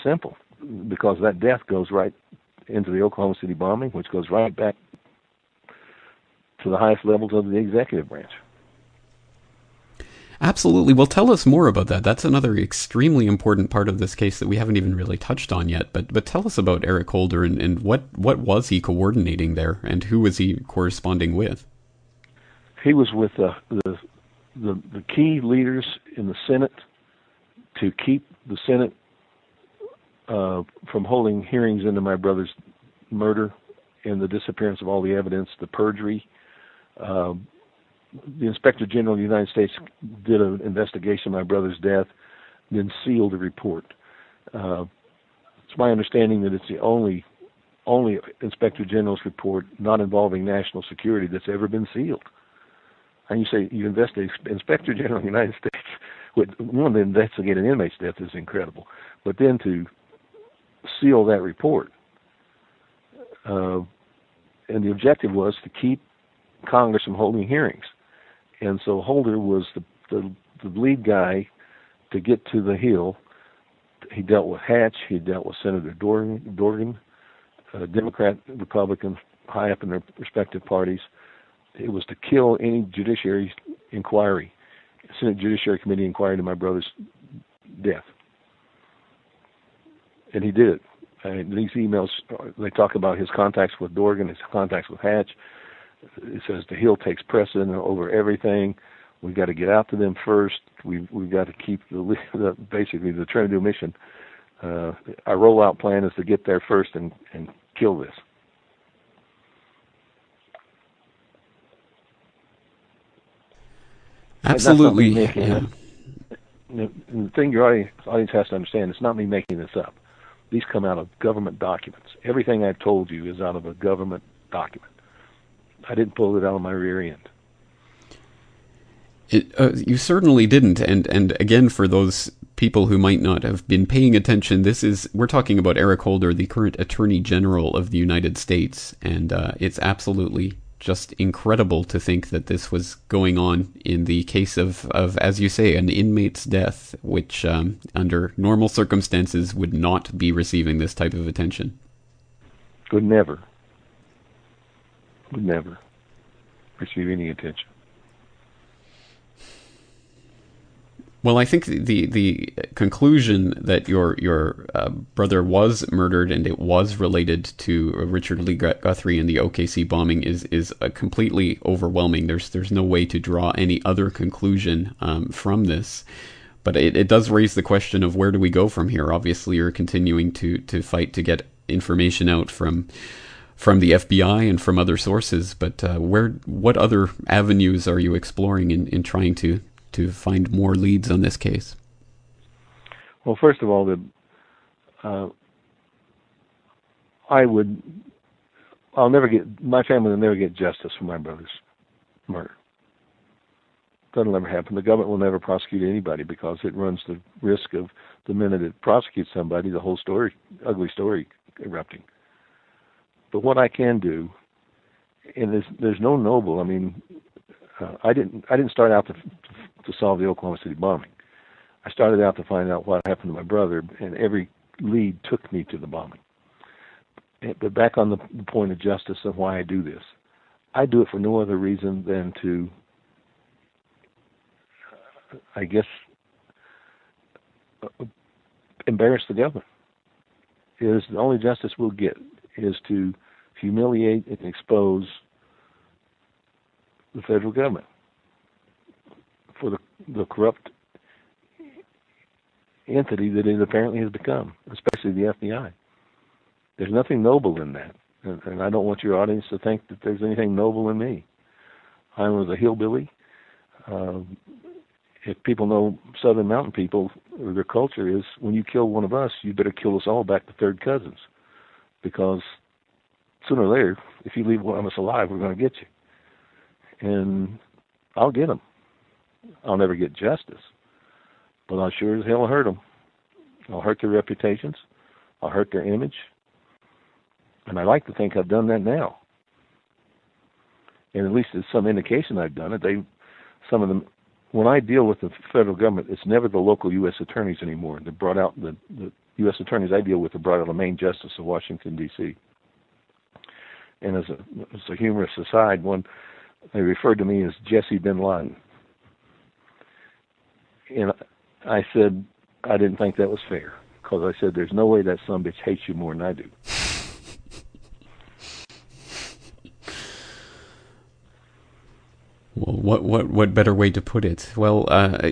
simple, because that death goes right into the Oklahoma City bombing, which goes right back to the highest levels of the executive branch. Absolutely. Well, tell us more about that. That's another extremely important part of this case that we haven't even really touched on yet. But tell us about Eric Holder and what was he coordinating there, and who was he corresponding with? He was with the key leaders in the Senate to keep the Senate from holding hearings into my brother's murder and the disappearance of all the evidence, the perjury. The Inspector General of the United States did an investigation of my brother's death, then sealed the report. It's my understanding that it's the only Inspector General's report not involving national security that's ever been sealed. And you say you investigate Inspector General of the United States with one to investigate an inmate's death is incredible, but then to seal that report, and the objective was to keep Congress from holding hearings. And so Holder was the lead guy to get to the Hill. He dealt with Hatch. He dealt with Senator Dorgan, Democrat, Republican, high up in their respective parties. It was to kill any judiciary inquiry, Senate Judiciary Committee inquiry into my brother's death. And he did it. These emails, they talk about his contacts with Dorgan, his contacts with Hatch. It says the Hill takes precedent over everything. We've got to get out to them first. We've got to keep basically the Trentadue mission. Our rollout plan is to get there first and kill this. Absolutely. The thing your audience has to understand, it's not me making this up. These come out of government documents. Everything I've told you is out of a government document. I didn't pull it out of my rear end. You certainly didn't, and again, for those people who might not have been paying attention, we're talking about Eric Holder, the current Attorney General of the United States, and it's absolutely just incredible to think that this was going on in the case of as you say, an inmate's death, which under normal circumstances would not be receiving this type of attention. Would never receive any attention. Well, I think the conclusion that your brother was murdered and it was related to Richard Lee Guthrie and the OKC bombing is completely overwhelming. There's no way to draw any other conclusion from this. But it does raise the question of where do we go from here? Obviously, you're continuing to fight to get information out from the FBI and from other sources. But what other avenues are you exploring in trying to find more leads on this case? Well, first of all, my family will never get justice for my brother's murder. That'll never happen. The government will never prosecute anybody because it runs the risk of the minute it prosecutes somebody, the whole ugly story erupting. But what I can do, and there's no noble. I mean, I didn't start out to solve the Oklahoma City bombing. I started out to find out what happened to my brother, and every lead took me to the bombing. But back on the point of justice and why I do this, I do it for no other reason than to, I guess, embarrass the government. It is the only justice we'll get is to humiliate and expose the federal government for the corrupt entity that it apparently has become, especially the FBI. There's nothing noble in that, and I don't want your audience to think that there's anything noble in me. I was a hillbilly. If people know Southern Mountain people, or their culture is, when you kill one of us, you better kill us all back to third cousins, because sooner or later, if you leave one of us alive, we're going to get you. And I'll get them. I'll never get justice, but I'll sure as hell hurt them. I'll hurt their reputations. I'll hurt their image. And I like to think I've done that now. And at least there's some indication I've done it. Some of them when I deal with the federal government, it's never the local U.S. attorneys anymore. They brought out the U.S. attorneys I deal with have brought out a Main Justice of Washington, D.C. And as a humorous aside, they referred to me as Jesse bin Laden. And I said I didn't think that was fair, because I said there's no way that sumbitch hates you more than I do. Well, what better way to put it? Well, I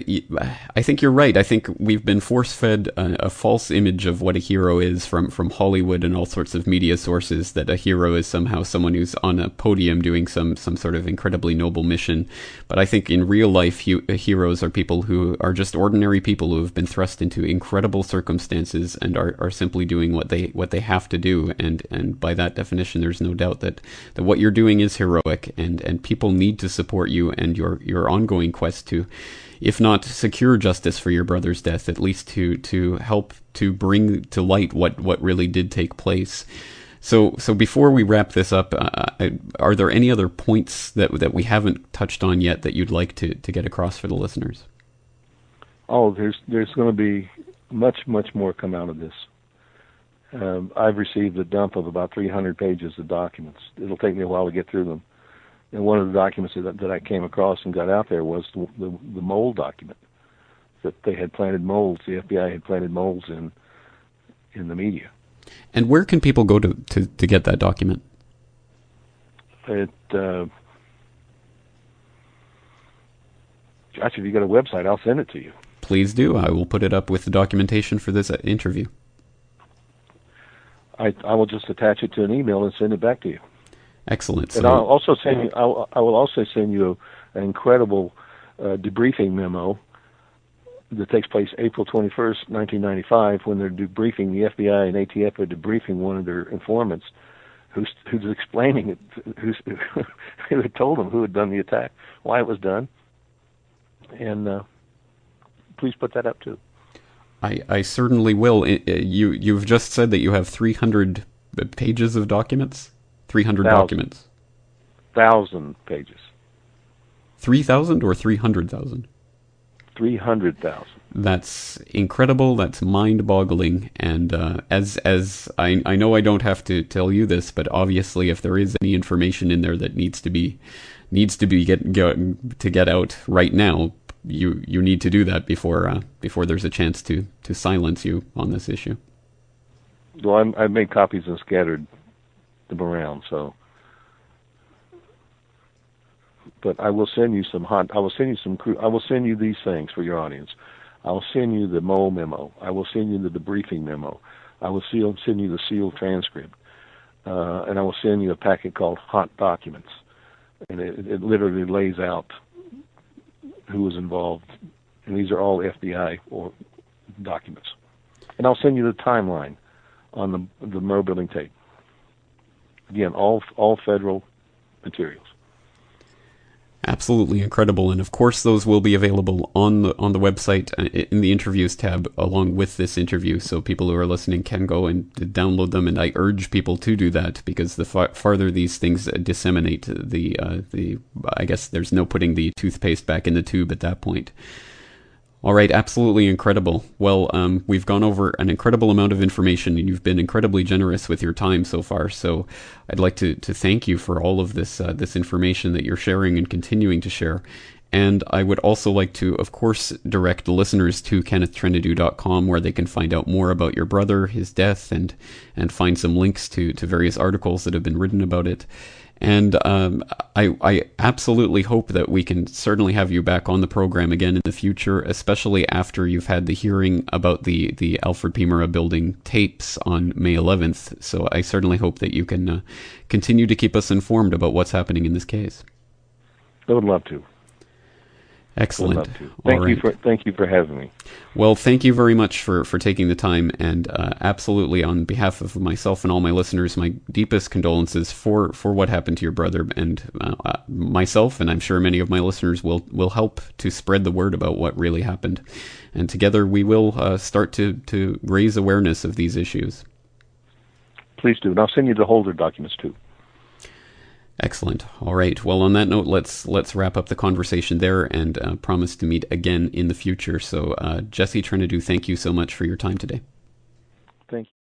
think you're right. I think we've been force-fed a false image of what a hero is from Hollywood and all sorts of media sources, that a hero is somehow someone who's on a podium doing some sort of incredibly noble mission. But I think in real life, heroes are people who are just ordinary people who have been thrust into incredible circumstances and are simply doing what they have to do. And by that definition, there's no doubt that what you're doing is heroic, and people need to support you and your ongoing quest to, if not secure justice for your brother's death, at least to help to bring to light what really did take place. So before we wrap this up, are there any other points that we haven't touched on yet that you'd like to get across for the listeners? Oh, there's going to be much more come out of this. I've received a dump of about 300 pages of documents. It'll take me a while to get through them. And one of the documents that I came across and got out there was the mole document, that they had planted moles. The FBI had planted moles in the media. And where can people go to get that document? Josh, if you got a website, I'll send it to you. Please do. I will put it up with the documentation for this interview. I will just attach it to an email and send it back to you. Excellent. And I'll also send you. I will also send you an incredible debriefing memo that takes place April 21st, 1995, when they're debriefing, the FBI and ATF are debriefing one of their informants, who's explaining it, who had told them who had done the attack, why it was done, and please put that up too. I certainly will. You've just said that you have 300 pages of documents. 300 documents. 1,000 pages. 3,000 or 300,000? 300,000. That's incredible. That's mind-boggling. And as I know, I don't have to tell you this, but obviously, if there is any information in there that needs to get out right now, you need to do that before there's a chance to silence you on this issue. Well, I've made copies and scattered them around, so. But I will send you I will send you these things for your audience. I will send you the mole memo. I will send you the debriefing memo. I will send you the sealed transcript, and I will send you a packet called Hot Documents, and it literally lays out who was involved, and these are all FBI or documents. And I'll send you the timeline on the Monroe Building tape. Again, all federal materials. Absolutely incredible, and of course those will be available on the website in the interviews tab along with this interview, so people who are listening can go and download them. And I urge people to do that, because the farther these things disseminate, I guess there's no putting the toothpaste back in the tube at that point. All right, absolutely incredible. Well, we've gone over an incredible amount of information, and you've been incredibly generous with your time so far. So I'd like to thank you for all of this information that you're sharing and continuing to share. And I would also like to, of course, direct listeners to KennethTrentadue.com, where they can find out more about your brother, his death, and find some links to various articles that have been written about it. And I absolutely hope that we can certainly have you back on the program again in the future, especially after you've had the hearing about the Alfred P. Murrah Building tapes on May 11th. So I certainly hope that you can continue to keep us informed about what's happening in this case. I would love to. Excellent. Thank you for having me. Well, thank you very much for taking the time, and absolutely on behalf of myself and all my listeners, my deepest condolences for what happened to your brother, and myself, and I'm sure many of my listeners will help to spread the word about what really happened. And together we will start to raise awareness of these issues. Please do, and I'll send you the Holder documents too. Excellent. All right. Well, on that note, let's wrap up the conversation there and promise to meet again in the future. So, Jesse Trentadue, thank you so much for your time today. Thank you.